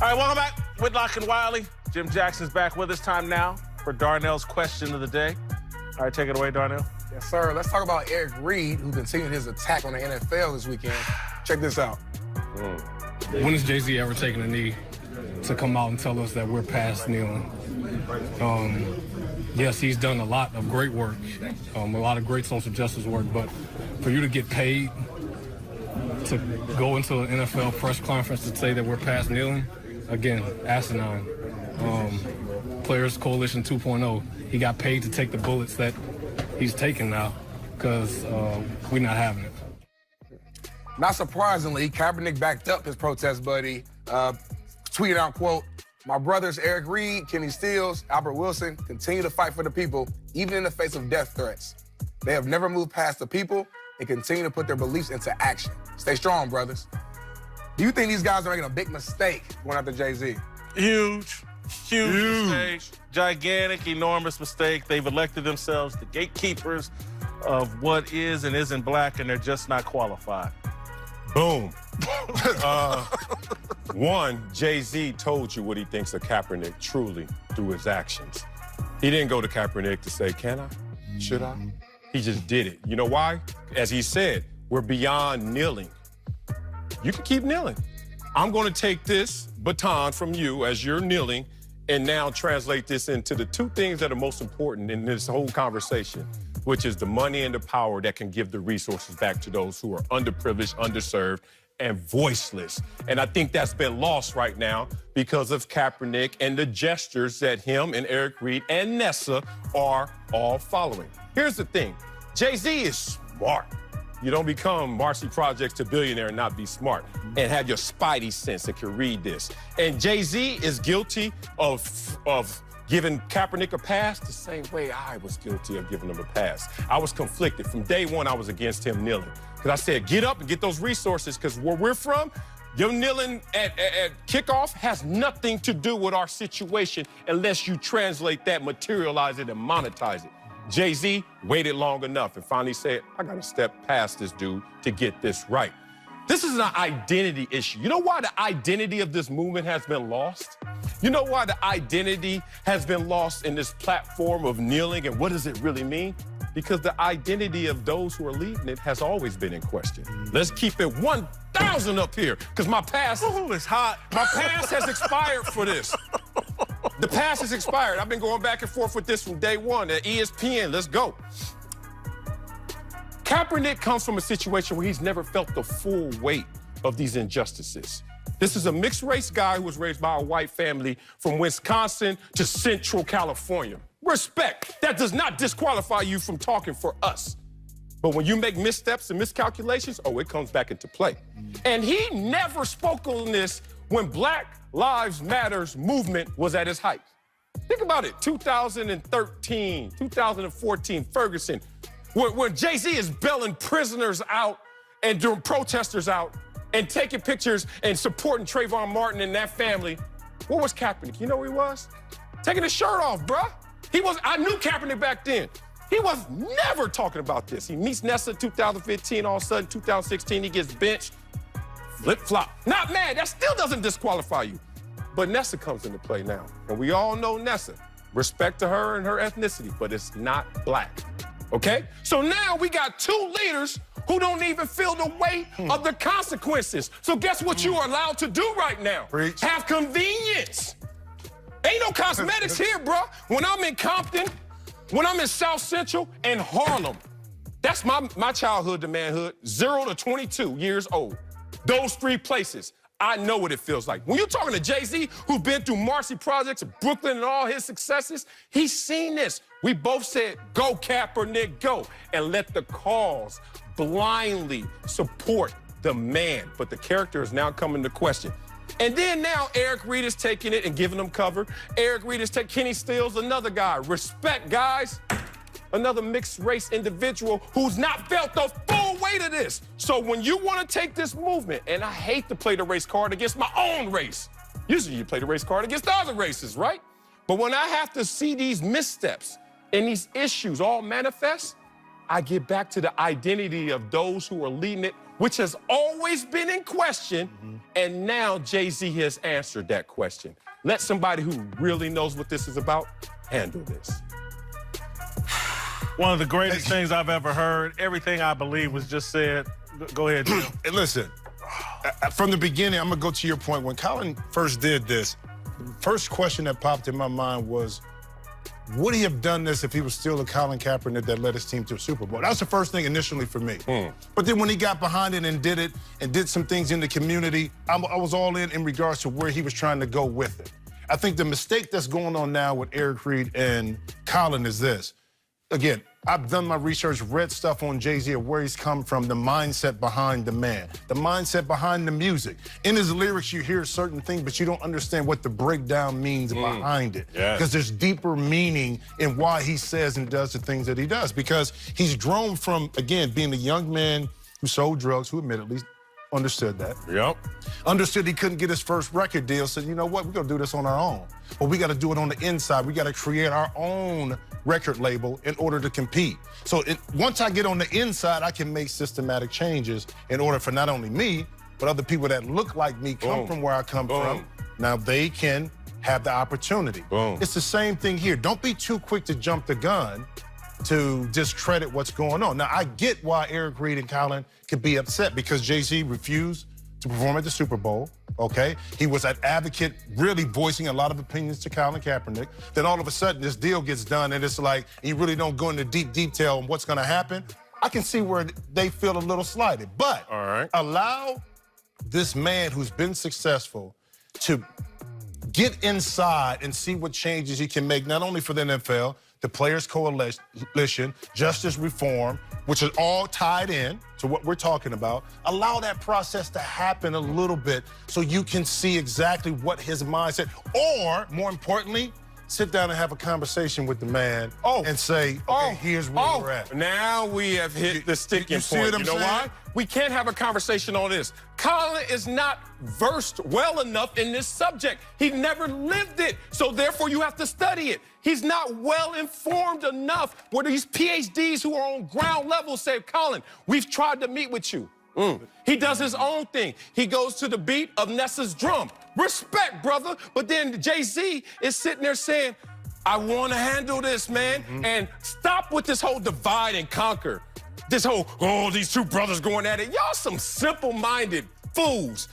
All right, welcome back. Whitlock and Wiley. Jim Jackson's back with us. Time now for Darnell's question of the day. All right, take it away, Darnell. Yes, sir. Let's talk about Reid, who continued his attack on the NFL this weekend. Check this out. When has Jay-Z ever taken a knee to come out and tell us that we're past kneeling? Yes, he's done a lot of great work, a lot of great social justice work, but for you to get paid to go into an NFL press conference to say that we're past kneeling, again, asinine. Players Coalition 2.0, he got paid to take the bullets that he's taking now because we're not having it. Not surprisingly, Kaepernick backed up his protest buddy, tweeted out, quote, "My brothers Reid, Kenny Stills, Albert Wilson continue to fight for the people, even in the face of death threats. They have never moved past the people and continue to put their beliefs into action. Stay strong, brothers." Do you think these guys are making a big mistake going after Jay-Z? Huge mistake. Gigantic, enormous mistake. They've elected themselves the gatekeepers of what is and isn't black, and they're just not qualified. Boom. One, Jay-Z told you what he thinks of Kaepernick truly through his actions. He didn't go to Kaepernick to say, can I? Should I? He just did it. You know why? As he said, we're beyond kneeling. You can keep kneeling. I'm going to take this baton from you as you're kneeling and now translate this into the two things that are most important in this whole conversation, which is the money and the power that can give the resources back to those who are underprivileged, underserved, and voiceless. And I think that's been lost right now because of Kaepernick and the gestures that him and Reid and Nessa are all following. Here's the thing. Jay-Z is smart. You don't become Marcy Projects to billionaire and not be smart and have your spidey sense that can read this. And Jay-Z is guilty of giving Kaepernick a pass the same way I was guilty of giving him a pass. I was conflicted. From day one, I was against him kneeling. Because I said, get up and get those resources, because where we're from, your kneeling at kickoff has nothing to do with our situation unless you translate that, materialize it, and monetize it. Jay-Z waited long enough and finally said, I got to step past this dude to get this right. This is an identity issue. You know why the identity of this movement has been lost? You know why the identity has been lost in this platform of kneeling, and what does it really mean? Because the identity of those who are leading it has always been in question. Let's keep it 1,000 up here, because my past is hot. My past has expired for this. The past has expired. I've been going back and forth with this from day one at ESPN. Let's go. Kaepernick comes from a situation where he's never felt the full weight of these injustices. This is a mixed-race guy who was raised by a white family from Wisconsin to Central California. Respect. That does not disqualify you from talking for us. But when you make missteps and miscalculations, oh, it comes back into play. And he never spoke on this when Black Lives Matters movement was at its height. Think about it, 2013, 2014, Ferguson, where Jay-Z is bailing prisoners out and doing protesters out and taking pictures and supporting Trayvon Martin and that family. What was Kaepernick? You know where he was? Taking his shirt off, bruh. I knew Kaepernick back then. He was never talking about this. He meets Nessa 2015, all of a sudden, 2016, he gets benched. Flip-flop. Not mad, that still doesn't disqualify you. But Nessa comes into play now. And we all know Nessa. Respect to her and her ethnicity, but it's not black. Okay? So now we got two leaders who don't even feel the weight of the consequences. So guess what you are allowed to do right now? Preach. Have convenience. Ain't no cosmetics here, bro. When I'm in Compton, when I'm in South Central and Harlem, that's my childhood to manhood, 0 to 22 years old. Those three places, I know what it feels like. When you're talking to Jay-Z, who's been through Marcy Projects, Brooklyn, and all his successes, he's seen this. We both said, go, Kaepernick, go, and let the cause blindly support the man. But the character is now coming to question. And then now Reid is taking it and giving them cover. Reid is taking Kenny Stills, another guy. Respect, guys. Another mixed-race individual who's not felt the full weight of this. So when you want to take this movement, and I hate to play the race card against my own race. Usually you play the race card against the other races, right? But when I have to see these missteps and these issues all manifest, I get back to the identity of those who are leading it which has always been in question, and now Jay-Z has answered that question. Let somebody who really knows what this is about handle this. One of the greatest things I've ever heard. Everything I believe was just said. Go ahead, Jim. Listen, from the beginning, I'm going to go to your point. When Colin first did this, the first question that popped in my mind was, would he have done this if he was still a Colin Kaepernick that led his team to a Super Bowl? That was the first thing initially for me. But then when he got behind it and did some things in the community, I was all in regards to where he was trying to go with it. I think the mistake that's going on now with Eric Reid and Colin is this. Again, I've done my research, read stuff on Jay-Z of where he's come from, the mindset behind the man, the mindset behind the music. In his lyrics, you hear certain things, but you don't understand what the breakdown means behind it. Because there's deeper meaning in why he says and does the things that he does. Because he's grown from, again, being a young man who sold drugs, who admittedly understood that. Understood he couldn't get his first record deal, said, you know what, we're gonna do this on our own. But we gotta do it on the inside. We gotta create our own record label in order to compete. So once I get on the inside, I can make systematic changes in order for not only me, but other people that look like me, come from where I come from. Now they can have the opportunity. It's the same thing here. Don't be too quick to jump the gun to discredit what's going on. Now, I get why Eric Reid and Colin could be upset because Jay-Z refused to perform at the Super Bowl, okay? He was an advocate, really voicing a lot of opinions to Colin Kaepernick. Then all of a sudden, this deal gets done, and it's like, you really don't go into deep detail on what's gonna happen. I can see where they feel a little slighted, but allow this man who's been successful to get inside and see what changes he can make, not only for the NFL, the Players Coalition, justice reform, which is all tied in to what we're talking about. Allow that process to happen a little bit so you can see exactly what his mindset, or more importantly, sit down and have a conversation with the man and say, okay, here's where we're at. Now we have hit the sticking point. See what I'm saying? Why? We can't have a conversation on this. Colin is not versed well enough in this subject. He never lived it, so therefore you have to study it. He's not well informed enough where these PhDs who are on ground level say, Colin, we've tried to meet with you. He does his own thing. He goes to the beat of Nessa's drum. Respect, brother. But then Jay-Z is sitting there saying, I want to handle this, man. And stop with this whole divide and conquer. This whole, these two brothers going at it. Y'all some simple-minded fools.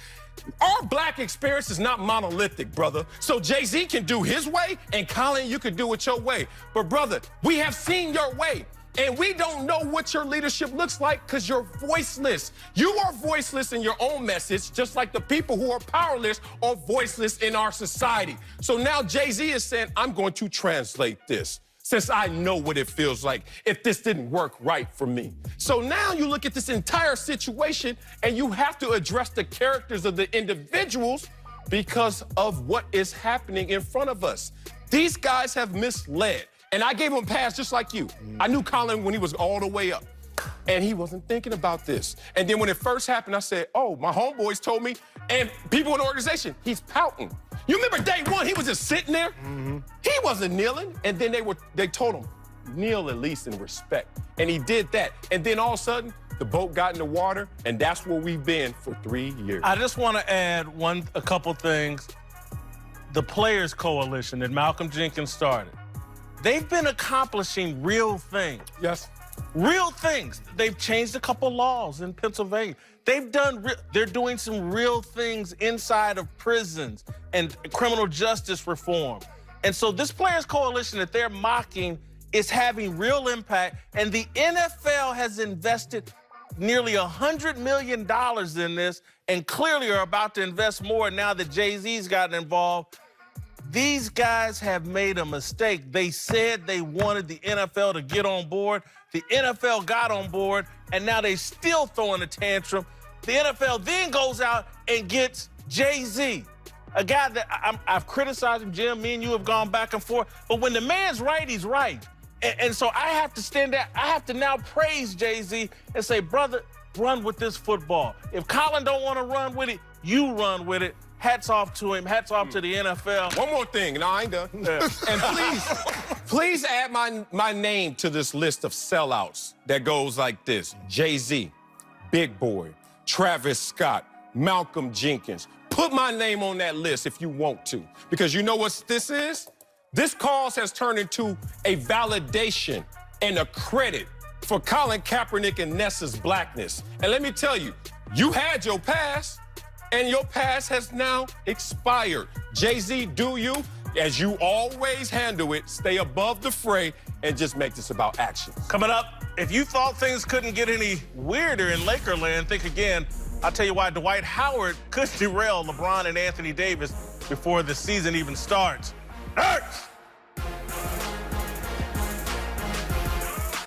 Our black experience is not monolithic, brother. So Jay-Z can do his way, and Colin, you can do it your way. But, brother, we have seen your way. And we don't know what your leadership looks like because you're voiceless. You are voiceless in your own message, just like the people who are powerless are voiceless in our society. So now Jay-Z is saying, I'm going to translate this since I know what it feels like if this didn't work right for me. So now you look at this entire situation and you have to address the characters of the individuals because of what is happening in front of us. These guys have misled. And I gave him a pass just like you. I knew Colin when he was all the way up. And he wasn't thinking about this. And then when it first happened, I said, oh, my homeboys told me, and people in the organization, he's pouting. You remember day one, he was just sitting there? He wasn't kneeling. And then they told him, kneel at least in respect. And he did that. And then all of a sudden, the boat got in the water, and that's where we've been for 3 years. I just want to add a couple things. The Players Coalition that Malcolm Jenkins started, they've been accomplishing real things. Yes. Real things. They've changed a couple laws in Pennsylvania. They're doing some real things inside of prisons and criminal justice reform. And so this Players Coalition that they're mocking is having real impact. And the NFL has invested nearly $100 million in this and clearly are about to invest more now that Jay-Z's gotten involved. These guys have made a mistake. They said they wanted the NFL to get on board. The NFL got on board, and now they still throwing a tantrum. The NFL then goes out and gets Jay-Z, a guy that I've criticized him, Jim, me and you have gone back and forth. But when the man's right, he's right. And so I have to stand there. I have to now praise Jay-Z and say, brother, run with this football. If Colin don't want to run with it, you run with it. Hats off to him. Hats off to the NFL. One more thing, and I ain't done. And please add my name to this list of sellouts that goes like this. Jay-Z, Big Boy, Travis Scott, Malcolm Jenkins. Put my name on that list if you want to. Because you know what this is? This cause has turned into a validation and a credit for Colin Kaepernick and Nessa's blackness. And let me tell you, you had your past, and your past has now expired. Jay-Z, do you? As you always handle it, stay above the fray and just make this about action. Coming up, if you thought things couldn't get any weirder in Lakerland, think again. I'll tell you why Dwight Howard could derail LeBron and Anthony Davis before the season even starts. Next!